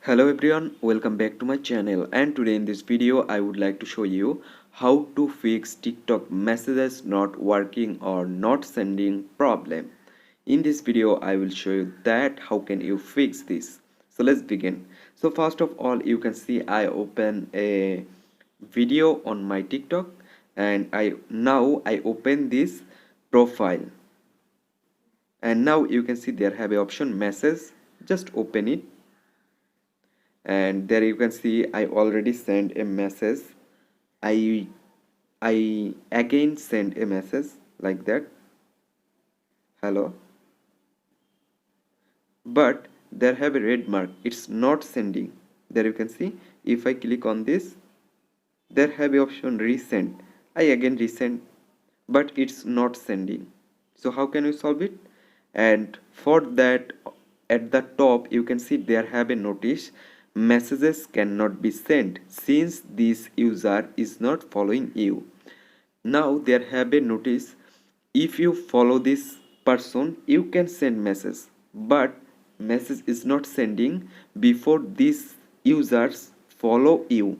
Hello everyone, welcome back to my channel, and today in this video I would like to show you how to fix TikTok messages not working or not sending problem. In this video I will show you that how can you fix this. So let's begin. So first of all, you can see I open a video on my TikTok, and I open this profile, and now you can see there have a option message. Just open it, and there you can see I already sent a message. I i again send a message like that, hello, but there have a red mark, it's not sending. There you can see, if I click on this, there have a option resend. I again resend, but it's not sending. So how can you solve it? And for that, at the top you can see there have a notice, messages cannot be sent since this user is not following you. Now there have a notice, if you follow this person you can send message, but message is not sending before these users follow you.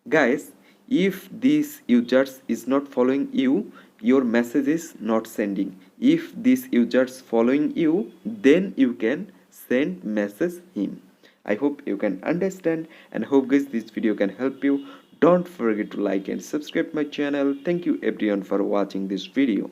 Guys, if these users is not following you, your message is not sending. If these users following you, then you can send message him. I hope you can understand, and hope guys this video can help you. Don't forget to like and subscribe my channel. Thank you everyone for watching this video.